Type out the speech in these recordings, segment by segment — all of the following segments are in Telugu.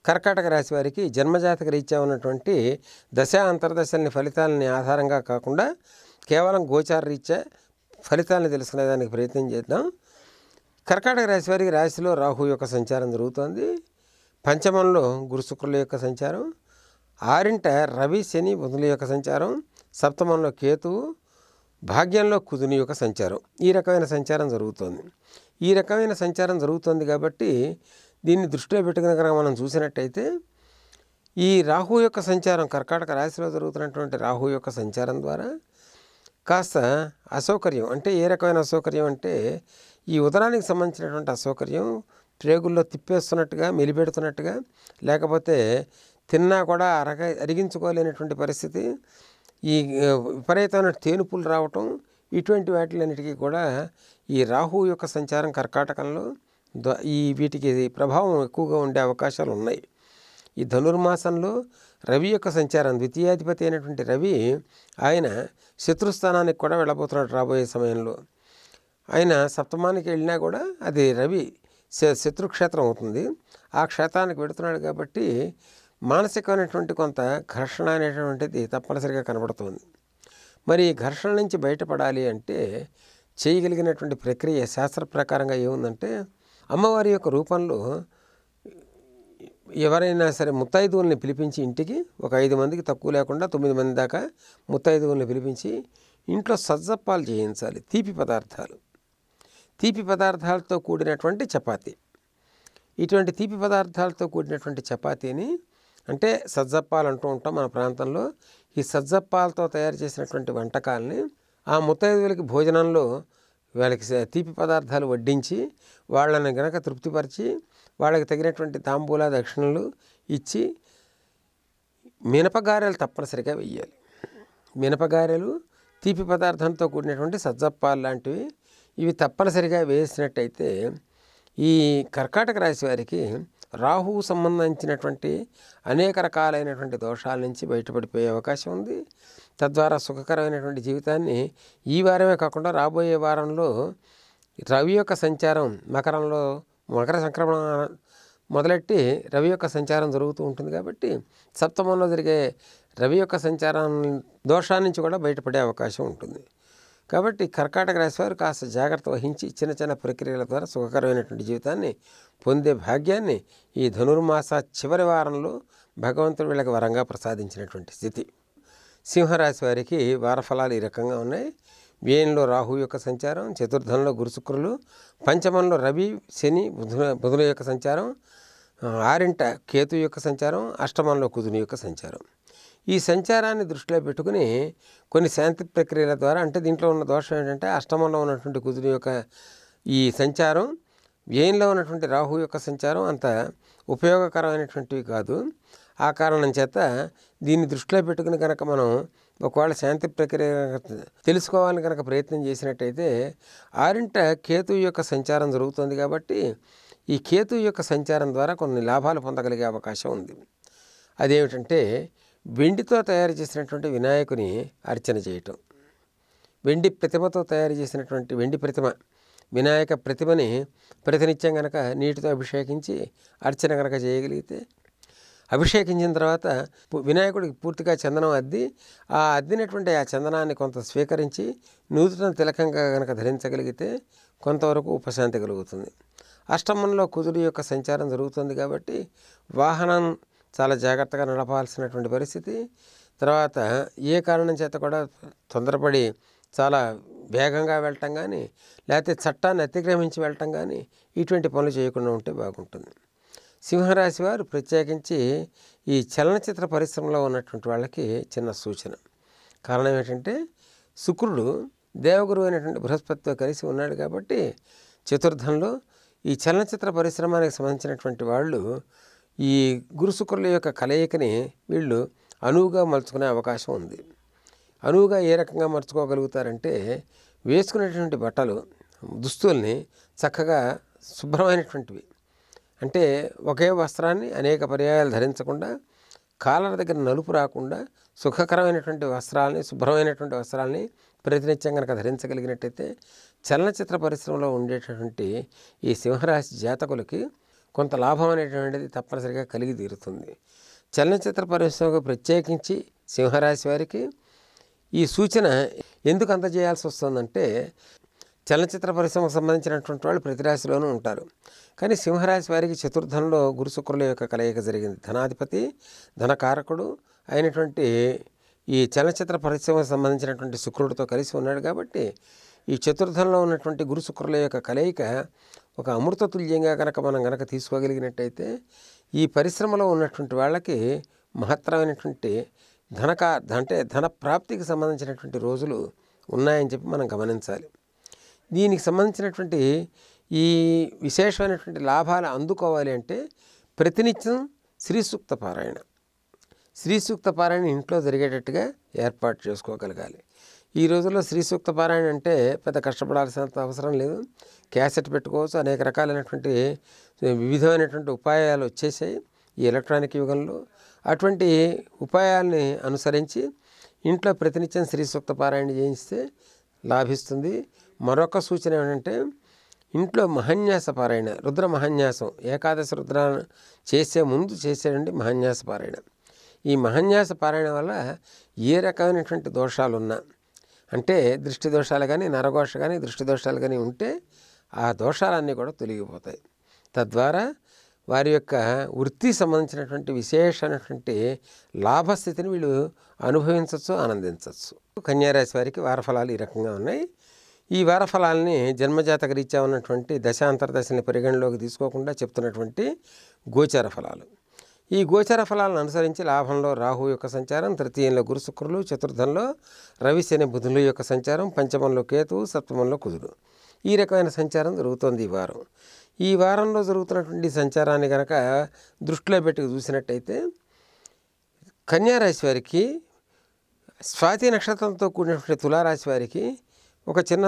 కర్కాటక రాశి వారికి జన్మజాతక రీత్యా ఉన్నటువంటి దశ అంతర్దశల్ని ఫలితాలని ఆధారంగా కాకుండా కేవలం గోచార రీత్యా ఫలితాలను తెలుసుకునేదానికి ప్రయత్నం చేద్దాం. కర్కాటక రాశి వారికి రాశిలో రాహు యొక్క సంచారం జరుగుతోంది. పంచమంలో గురు శుక్రుల యొక్క సంచారం, ఆరింట రవి శని బుధుల యొక్క సంచారం, సప్తమంలో కేతువు, భాగ్యంలో కుజుని యొక్క సంచారం. ఈ రకమైన సంచారం జరుగుతోంది. ఈ రకమైన సంచారం జరుగుతోంది కాబట్టి దీన్ని దృష్టిలో పెట్టుకుని కనుక మనం చూసినట్టయితే ఈ రాహు యొక్క సంచారం, కర్కాటక రాశిలో జరుగుతున్నటువంటి రాహు యొక్క సంచారం ద్వారా కాస్త అసౌకర్యం, అంటే ఏ రకమైన అసౌకర్యం అంటే ఈ ఉదరానికి సంబంధించినటువంటి అసౌకర్యం, ప్రేగుల్లో తిప్పేస్తున్నట్టుగా, మెలిపెడుతున్నట్టుగా, లేకపోతే తిన్నా కూడా అరిగించుకోలేనటువంటి పరిస్థితి, ఈ విపరీతమైన తేనుపులు రావటం, ఇటువంటి వాటిలన్నిటికీ కూడా ఈ రాహు యొక్క సంచారం కర్కాటకంలో వీటికి ప్రభావం ఎక్కువగా ఉండే అవకాశాలు ఉన్నాయి. ఈ ధనుర్మాసంలో రవి యొక్క సంచారం, ద్వితీయాధిపతి అయినటువంటి రవి ఆయన శత్రుస్థానానికి కూడా వెళ్ళబోతున్నాడు. రాబోయే సమయంలో ఆయన సప్తమానికి వెళ్ళినా కూడా అది రవి శత్రుక్షేత్రం అవుతుంది. ఆ క్షేత్రానికి వెడుతున్నాడు కాబట్టి మానసికమైనటువంటి కొంత ఘర్షణ అనేటువంటిది తప్పనిసరిగా కనబడుతుంది. మరి ఈ ఘర్షణ నుంచి బయటపడాలి అంటే చేయగలిగినటువంటి ప్రక్రియ శాస్త్ర ప్రకారంగా ఏముందంటే, అమ్మవారి యొక్క రూపంలో ఎవరైనా సరే ముత్తైదువుల్ని పిలిపించి ఇంటికి ఒక 5 మందికి తక్కువ లేకుండా 9 మంది దాకా ముత్తైదువుల్ని పిలిపించి ఇంట్లో సజ్జప్పాలు చేయించాలి. తీపి పదార్థాలతో కూడినటువంటి చపాతీ. ఇటువంటి తీపి పదార్థాలతో కూడినటువంటి చపాతీని, అంటే సజ్జప్పాలు అంటూ ఉంటాం మన ప్రాంతంలో, ఈ సజ్జప్పాలతో తయారు చేసినటువంటి వంటకాలని ఆ ముత్తైదువులకి భోజనంలో వాళ్ళకి తీపి పదార్థాలు వడ్డించి వాళ్ళని గనక తృప్తిపరిచి వాళ్ళకి తగినటువంటి తాంబూల దక్షిణలు ఇచ్చి మినపగారెలు తప్పనిసరిగా వెయ్యాలి. మినపగారెలు తీపి పదార్థంతో కూడినటువంటి సజ్జప్పాలు లాంటివి ఇవి తప్పనిసరిగా వేసినట్టయితే ఈ కర్కాటక రాశి వారికి రాహువు సంబంధించినటువంటి అనేక రకాలైనటువంటి దోషాల నుంచి బయటపడిపోయే అవకాశం ఉంది. తద్వారా సుఖకరమైనటువంటి జీవితాన్ని ఈ వారమే కాకుండా రాబోయే వారంలో రవి యొక్క సంచారం మకరంలో, మకర సంక్రమణ మొదలెట్టి రవి యొక్క సంచారం జరుగుతూ ఉంటుంది కాబట్టి సప్తమంలో జరిగే రవి యొక్క సంచారం దోషాల నుంచి కూడా బయటపడే అవకాశం ఉంటుంది. కాబట్టి కర్కాటక రాశి వారు కాస్త జాగ్రత్త వహించి చిన్న చిన్న ప్రక్రియల ద్వారా సుఖకరమైనటువంటి జీవితాన్ని పొందే భాగ్యాన్ని ఈ ధనుర్మాస చివరి వారంలో భగవంతుడు వీళ్ళకి వరంగా ప్రసాదించినటువంటి స్థితి. సింహరాశి వారికి వారఫలాలు ఈ రకంగా ఉన్నాయి. వ్యయంలో రాహు యొక్క సంచారం, చతుర్థంలో గురు శుక్రులు, పంచమంలో రవి శని బుధుల యొక్క సంచారం, ఆరింట కేతు యొక్క సంచారం, అష్టమంలో కుజుని యొక్క సంచారం. ఈ సంచారాన్ని దృష్టిలో పెట్టుకుని కొన్ని శాంతి ప్రక్రియల ద్వారా, అంటే దీంట్లో ఉన్న దోషం ఏంటంటే అష్టమంలో ఉన్నటువంటి కుజుని యొక్క ఈ సంచారం, వ్యయంలో ఉన్నటువంటి రాహు యొక్క సంచారం అంత ఉపయోగకరమైనటువంటివి కాదు. ఆ కారణం చేత దీన్ని దృష్టిలో పెట్టుకుని కనుక మనం ఒకవేళ శాంతి ప్రక్రియ తెలుసుకోవాలని కనుక ప్రయత్నం చేసినట్టయితే ఆరింట కేతు యొక్క సంచారం జరుగుతుంది కాబట్టి ఈ కేతు యొక్క సంచారం ద్వారా కొన్ని లాభాలు పొందగలిగే అవకాశం ఉంది. అదేమిటంటే వెండితో తయారు చేసినటువంటి వినాయకుని అర్చన చేయటం. వెండి ప్రతిమతో తయారు చేసినటువంటి వెండి ప్రతిమ, వినాయక ప్రతిమని ప్రతినిత్యం కనుక నీటితో అభిషేకించి అర్చన కనుక చేయగలిగితే, అభిషేకించిన తర్వాత వినాయకుడికి పూర్తిగా చందనం అద్ది ఆ అద్దినటువంటి ఆ చందనాన్ని కొంత స్వీకరించి నూతన తిలకంగా కనుక ధరించగలిగితే కొంతవరకు ఉపశాంతి కలుగుతుంది. అష్టమంలో కుజుడి యొక్క సంచారం జరుగుతుంది కాబట్టి వాహనం చాలా జాగ్రత్తగా నడపాల్సినటువంటి పరిస్థితి. తర్వాత ఏ కారణం చేత కూడా తొందరపడి చాలా వేగంగా వెళ్ళటం కానీ, లేకపోతే చట్టాన్ని అతిక్రమించి వెళ్ళటం కానీ ఇటువంటి పనులు చేయకుండా ఉంటే బాగుంటుంది. సింహరాశి వారు ప్రత్యేకించి ఈ చలనచిత్ర పరిశ్రమలో ఉన్నటువంటి వాళ్ళకి చిన్న సూచన. కారణం ఏంటంటే శుక్రుడు దేవగురు అయినటువంటి బృహస్పతితో కలిసి ఉన్నాడు కాబట్టి చతుర్థంలో ఈ చలనచిత్ర పరిశ్రమానికి సంబంధించినటువంటి వాళ్ళు ఈ గురు శుక్రుల యొక్క కలయికని వీళ్ళు అనువుగా మలుచుకునే అవకాశం ఉంది. అనువుగా ఏ రకంగా మర్చుకోగలుగుతారంటే వేసుకునేటువంటి బట్టలు, దుస్తుల్ని చక్కగా శుభ్రమైనటువంటివి, అంటే ఒకే వస్త్రాన్ని అనేక పర్యాయాలు ధరించకుండా కాలర్ దగ్గర నలుపు రాకుండా సుఖకరమైనటువంటి వస్త్రాలని, శుభ్రమైనటువంటి వస్త్రాలని ప్రతినిత్యం కనుక ధరించగలిగినట్టయితే చలనచిత్ర పరిశ్రమలో ఉండేటటువంటి ఈ సింహరాశి జాతకులకి కొంత లాభం అనేటువంటిది తప్పనిసరిగా కలిగి తీరుతుంది. చలనచిత్ర పరిశ్రమకు ప్రత్యేకించి సింహరాశి వారికి ఈ సూచన ఎందుకు అందజేయాల్సి వస్తుందంటే, చలనచిత్ర పరిశ్రమకు సంబంధించినటువంటి వాళ్ళు ప్రతి రాశిలోనూ ఉంటారు. కానీ సింహరాశి వారికి చతుర్థంలో గురు శుక్రుల యొక్క కలయిక జరిగింది. ధనాధిపతి, ధనకారకుడు అయినటువంటి ఈ చలనచిత్ర పరిశ్రమకు సంబంధించినటువంటి శుక్రుడితో కలిసి ఉన్నాడు కాబట్టి ఈ చతుర్థంలో ఉన్నటువంటి గురు శుక్రుల యొక్క కలయిక ఒక అమృతతుల్యంగా మనం గనక తీసుకోగలిగినట్టయితే ఈ పరిశ్రమలో ఉన్నటువంటి వాళ్ళకి మహత్తరమైనటువంటి ధన ప్రాప్తికి సంబంధించినటువంటి రోజులు ఉన్నాయని చెప్పి మనం గమనించాలి. దీనికి సంబంధించినటువంటి ఈ విశేషమైనటువంటి లాభాలు అందుకోవాలి అంటే ప్రతినిత్యం శ్రీ సూక్త పారాయణ ఇంట్లో జరిగేటట్టుగా ఏర్పాటు చేసుకోగలగాలి. ఈ రోజుల్లో శ్రీ సూక్త పారాయణ అంటే పెద్ద కష్టపడాల్సినంత అవసరం లేదు. క్యాసెట్ పెట్టుకోవచ్చు. అనేక రకాలైనటువంటి వివిధమైనటువంటి ఉపాయాలు వచ్చేసాయి ఈ ఎలక్ట్రానిక్ యుగంలో. అటువంటి ఉపాయాల్ని అనుసరించి ఇంట్లో ప్రతినిత్యం శ్రీ సూక్త పారాయణ చేయిస్తే లాభిస్తుంది. మరొక సూచన ఏమంటే, ఇంట్లో మహాన్యాస పారాయణ, రుద్ర మహాన్యాసం, ఏకాదశి రుద్రాన్ని చేసే ముందు చేసేయండి మహాన్యాస పారాయణ. ఈ మహాన్యాస పారాయణ వల్ల ఏ రకమైనటువంటి దోషాలున్నా, అంటే దృష్టి దోషాలు కానీ, నరఘోష కానీ, దృష్టి దోషాలు కానీ ఉంటే ఆ దోషాలన్నీ కూడా తొలగిపోతాయి. తద్వారా వారి యొక్క వృత్తి సంబంధించినటువంటి విశేషమైనటువంటి లాభస్థితిని వీళ్ళు అనుభవించవచ్చు, ఆనందించవచ్చు. కన్యారాశి వారికి వారఫలాలు ఈ రకంగా ఉన్నాయి. ఈ వారఫలాలని జన్మజాతక రీత్యా ఉన్నటువంటి దశాంతర్దశని పరిగణలోకి తీసుకోకుండా చెప్తున్నటువంటి గోచర ఫలాలు. ఈ గోచర ఫలాలను అనుసరించి లాభంలో రాహు యొక్క సంచారం, తృతీయంలో గురు శుక్రులు, చతుర్థంలో రవి శని బుధుల యొక్క సంచారం, పంచమంలో కేతువు, సప్తమంలో కుజుడు, ఈ రకమైన సంచారం జరుగుతోంది ఈ వారం. ఈ వారంలో జరుగుతున్నటువంటి సంచారాన్ని కనుక దృష్టిలో పెట్టి చూసినట్టయితే కన్యారాశి వారికి, స్వాతి నక్షత్రంతో కూడినటువంటి తులారాశి వారికి ఒక చిన్న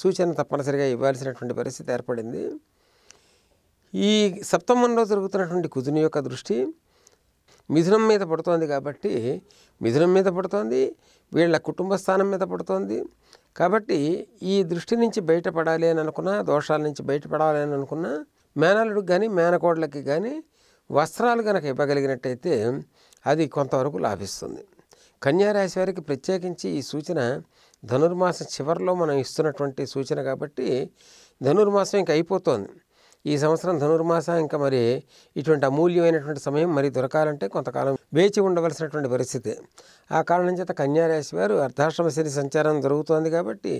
సూచన తప్పనిసరిగా ఇవ్వాల్సినటువంటి పరిస్థితి ఏర్పడింది. ఈ సప్తమంలో జరుగుతున్నటువంటి కుజుని యొక్క దృష్టి మిథునం మీద పడుతోంది కాబట్టి, మిథునం మీద పడుతోంది, వీళ్ళ కుటుంబ స్థానం మీద పడుతోంది కాబట్టి ఈ దృష్టి నుంచి బయటపడాలి అని అనుకున్నా, దోషాల నుంచి బయటపడాలి అని అనుకున్నా, మేనల్లుడికి కానీ మేనకోడలకి కానీ వస్త్రాలు కనుక ఇవ్వగలిగినట్టయితే అది కొంతవరకు లాభిస్తుంది. కన్యారాశి వారికి ప్రత్యేకించి ఈ సూచన ధనుర్మాసం చివరిలో మనం ఇస్తున్నటువంటి సూచన కాబట్టి, ధనుర్మాసం ఇంకా అయిపోతుంది. ఈ సంవత్సరం ధనుర్మాసం ఇంకా మరి ఇటువంటి అమూల్యమైనటువంటి సమయం మరి దొరకాలంటే కొంతకాలం వేచి ఉండవలసినటువంటి పరిస్థితి. ఆ కారణం చేత కన్యారాశి వారు అర్ధాశ్రమ శని సంచారం జరుగుతోంది కాబట్టి,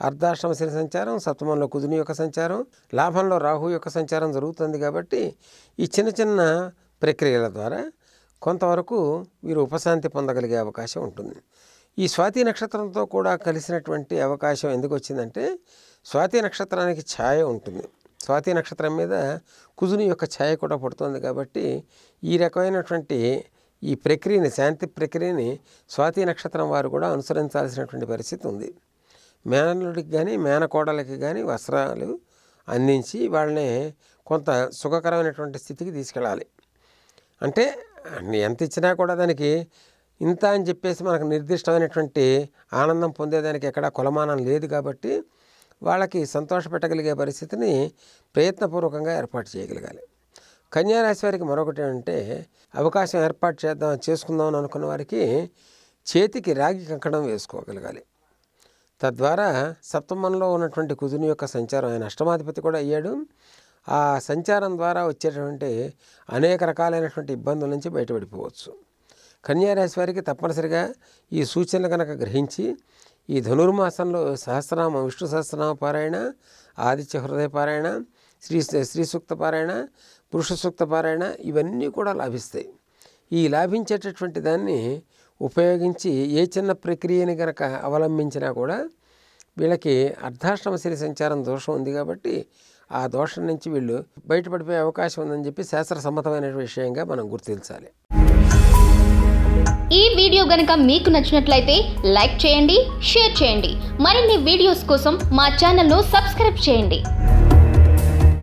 అర్ధాశ్రమ శని సంచారం, సప్తమంలో కుజుని యొక్క సంచారం, లాభంలో రాహు యొక్క సంచారం జరుగుతుంది కాబట్టి ఈ చిన్న చిన్న ప్రక్రియల ద్వారా కొంతవరకు వీరు ఉపశాంతి పొందగలిగే అవకాశం ఉంటుంది. ఈ స్వాతి నక్షత్రంతో కూడా కలిసినటువంటి అవకాశం ఎందుకు వచ్చిందంటే, స్వాతి నక్షత్రానికి ఛాయ ఉంటుంది. స్వాతి నక్షత్రం మీద కుజుని యొక్క ఛాయ కూడా పడుతుంది కాబట్టి ఈ రకమైనటువంటి ఈ ప్రక్రియని, శాంతి ప్రక్రియని స్వాతి నక్షత్రం వారు కూడా అనుసరించాల్సినటువంటి పరిస్థితి ఉంది. మేనల్లుడికి కానీ మేనకోడలకి కానీ వస్త్రాలు అందించి వాళ్ళని కొంత సుఖకరమైనటువంటి స్థితికి తీసుకెళ్ళాలి. అంటే ఎంత ఇచ్చినా కూడా దానికి ఇంత అని చెప్పేసి మనకు నిర్దిష్టమైనటువంటి ఆనందం పొందేదానికి ఎక్కడా కొలమానం లేదు కాబట్టి వాళ్ళకి సంతోషపెట్టగలిగే పరిస్థితిని ప్రయత్నపూర్వకంగా ఏర్పాటు చేయగలగాలి. కన్యారాశి వారికి మరొకటి అంటే, అవకాశం ఏర్పాటు చేసుకుందాం అని అనుకున్న వారికి చేతికి రాగి కంకణం వేసుకోగలగాలి. తద్వారా సప్తమంలో ఉన్నటువంటి కుజుని యొక్క సంచారం, ఆయన అష్టమాధిపతి కూడా అయ్యాడు, ఆ సంచారం ద్వారా వచ్చేటువంటి అనేక రకాలైనటువంటి ఇబ్బందుల నుంచి బయటపడిపోవచ్చు. కన్యారాశి వారికి తప్పనిసరిగా ఈ సూచనలు కనుక గ్రహించి ఈ ధనుర్మాసంలో సహస్రనామ, విష్ణు సహస్రనామ పారాయణ, ఆదిత్య హృదయ పారాయణ, శ్రీ సూక్త పారాయణ, పురుష సూక్త పారాయణ ఇవన్నీ కూడా లాభిస్తాయి. ఈ లాభించేటటువంటి దాన్ని ఉపయోగించి ఏ చిన్న ప్రక్రియని కనుక అవలంబించినా కూడా వీళ్ళకి అర్ధాష్టమ శని సంచారం దోషం ఉంది కాబట్టి ఆ దోషం నుంచి వీళ్ళు బయటపడిపోయే అవకాశం ఉందని చెప్పి శాస్త్ర సమ్మతమైన విషయంగా మనం గుర్తించాలి. ఈ వీడియో గనుక మీకు నచ్చినట్లయితే లైక్ చేయండి, షేర్ చేయండి. మరిన్ని వీడియోస్ కోసం మా ఛానల్ను సబ్స్క్రైబ్ చేయండి.